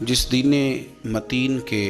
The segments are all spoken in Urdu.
جس دین متین کے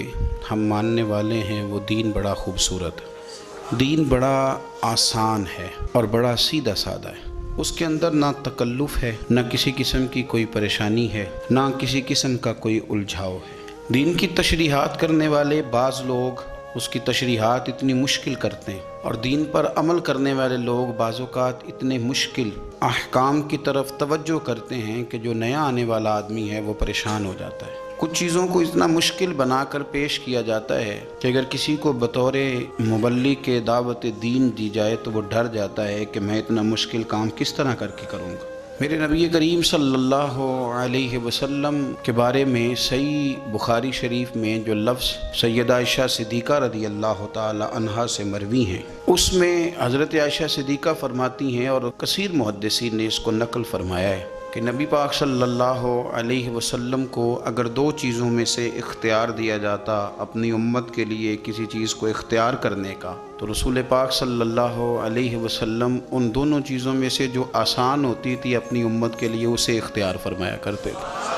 ہم ماننے والے ہیں وہ دین بڑا خوبصورت ہے، دین بڑا آسان ہے اور بڑا سیدھا سادہ ہے۔ اس کے اندر نہ تکلف ہے، نہ کسی قسم کی کوئی پریشانی ہے، نہ کسی قسم کا کوئی الجھاؤ ہے۔ دین کی تشریحات کرنے والے بعض لوگ اس کی تشریحات اتنی مشکل کرتے ہیں، اور دین پر عمل کرنے والے لوگ بعض اوقات اتنے مشکل احکام کی طرف توجہ کرتے ہیں کہ جو نیا آنے والا آدمی ہے وہ پریشان ہو جاتا ہے۔ کچھ چیزوں کو اتنا مشکل بنا کر پیش کیا جاتا ہے کہ اگر کسی کو بطور مبلغ کے دعوت دین دی جائے تو وہ ڈر جاتا ہے کہ میں اتنا مشکل کام کس طرح کر کے کروں گا۔ میرے نبی کریم صلی اللہ علیہ وسلم کے بارے میں صحیح بخاری شریف میں جو لفظ سیدہ عائشہ صدیقہ رضی اللہ تعالی عنہا سے مروی ہیں، اس میں حضرت عائشہ صدیقہ فرماتی ہیں، اور کثیر محدثین نے اس کو نقل فرمایا ہے کہ نبی پاک صلی اللہ علیہ وسلم کو اگر دو چیزوں میں سے اختیار دیا جاتا اپنی امت کے لیے کسی چیز کو اختیار کرنے کا، تو رسول پاک صلی اللہ علیہ وسلم ان دونوں چیزوں میں سے جو آسان ہوتی تھی اپنی امت کے لیے اسے اختیار فرمایا کرتے تھے۔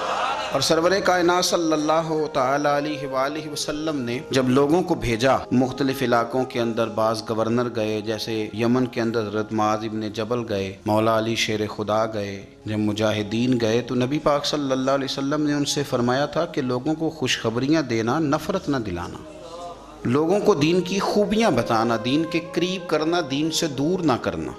اور سرور کائنات صلی اللہ تعالی علیہ وآلہ وسلم نے جب لوگوں کو بھیجا مختلف علاقوں کے اندر، بعض گورنر گئے، جیسے یمن کے اندر حضرت معاذ ابن جبل گئے، مولا علی شیر خدا گئے، جب مجاہدین گئے، تو نبی پاک صلی اللہ علیہ وسلم نے ان سے فرمایا تھا کہ لوگوں کو خوشخبریاں دینا، نفرت نہ دلانا، لوگوں کو دین کی خوبیاں بتانا، دین کے قریب کرنا، دین سے دور نہ کرنا۔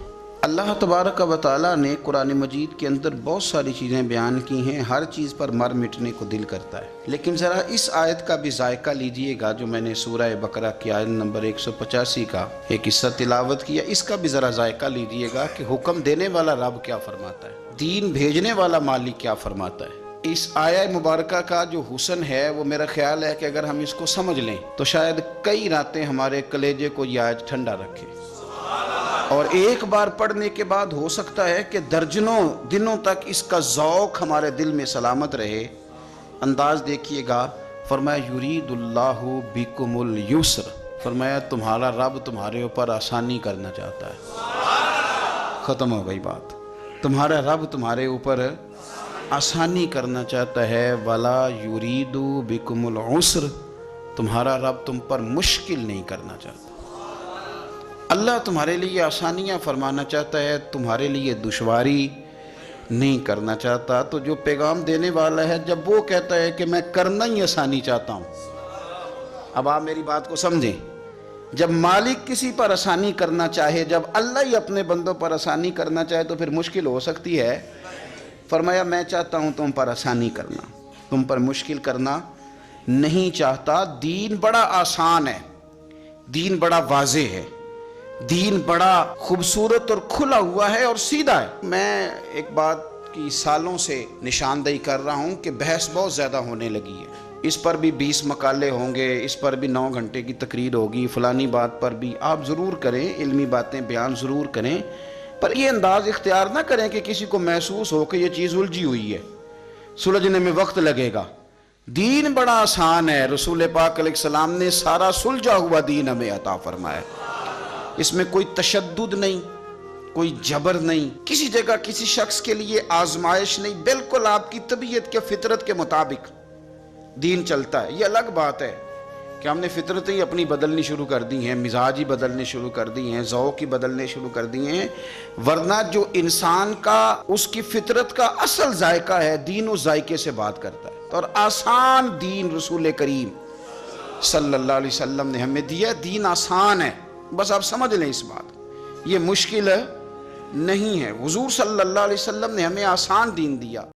اللہ تبارک و تعالیٰ نے قرآن مجید کے اندر بہت ساری چیزیں بیان کی ہیں، ہر چیز پر مر مٹنے کو دل کرتا ہے، لیکن ذرا اس آیت کا بھی ذائقہ لیجئے گا جو میں نے سورہ بقرہ کی آیت نمبر 185 کا ایک حصہ تلاوت کیا، اس کا بھی ذرا ذائقہ لیجئے گا کہ حکم دینے والا رب کیا فرماتا ہے، دین بھیجنے والا مالک کیا فرماتا ہے۔ اس آیہ مبارکہ کا جو حسن ہے وہ میرا خیال ہے کہ اگر ہم اس کو سمجھ لیں تو شاید کئی راتیں ہمارے کلیجے کو یہ آیت ٹھنڈا رکھے، اور ایک بار پڑھنے کے بعد ہو سکتا ہے کہ درجنوں دنوں تک اس کا ذوق ہمارے دل میں سلامت رہے۔ انداز دیکھیے گا، فرمایا یرید اللہ بکم الیسر، فرمایا تمہارا رب تمہارے اوپر آسانی کرنا چاہتا ہے۔ ختم ہو گئی بات، تمہارا رب تمہارے اوپر آسانی کرنا چاہتا ہے۔ ولا یرید بکم العسر، تمہارا رب تم پر مشکل نہیں کرنا چاہتا۔ اللہ تمہارے لیے آسانیاں فرمانا چاہتا ہے، تمہارے لیے دشواری نہیں کرنا چاہتا۔ تو جو پیغام دینے والا ہے جب وہ کہتا ہے کہ میں کرنا ہی آسانی چاہتا ہوں، اب آپ میری بات کو سمجھیں، جب مالک کسی پر آسانی کرنا چاہے، جب اللہ ہی اپنے بندوں پر آسانی کرنا چاہے تو پھر مشکل ہو سکتی ہے۔ فرمایا میں چاہتا ہوں تم پر آسانی کرنا، تم پر مشکل کرنا نہیں چاہتا۔ دین بڑا آسان ہے، دین بڑا واضح ہے، دین بڑا خوبصورت اور کھلا ہوا ہے اور سیدھا ہے۔ میں ایک بات کی سالوں سے نشاندہی کر رہا ہوں کہ بحث بہت زیادہ ہونے لگی ہے، اس پر بھی 20 مقالے ہوں گے، اس پر بھی 9 گھنٹے کی تقریر ہوگی، فلانی بات پر بھی آپ ضرور کریں، علمی باتیں بیان ضرور کریں، پر یہ انداز اختیار نہ کریں کہ کسی کو محسوس ہو کہ یہ چیز الجھی ہوئی ہے، سلجھنے میں وقت لگے گا۔ دین بڑا آسان ہے، رسول پاک علیہ السلام نے سارا سلجھا ہوا دین ہمیں عطا فرمایا، اس میں کوئی تشدد نہیں، کوئی جبر نہیں، کسی جگہ کسی شخص کے لیے آزمائش نہیں، بالکل آپ کی طبیعت کے فطرت کے مطابق دین چلتا ہے۔ یہ الگ بات ہے کہ ہم نے فطرتیں ہی اپنی بدلنی شروع کر دی ہیں، مزاج ہی بدلنے شروع کر دی ہیں، ذوق ہی بدلنے شروع کر دیے ہیں، ورنہ جو انسان کا اس کی فطرت کا اصل ذائقہ ہے، دین اس ذائقے سے بات کرتا ہے۔ اور آسان دین رسول کریم صلی اللہ علیہ وسلم نے ہمیں دیا، دین آسان ہے، بس آپ سمجھ لیں اس بات، یہ مشکل نہیں ہے۔ حضور صلی اللہ علیہ وسلم نے ہمیں آسان دین دیا۔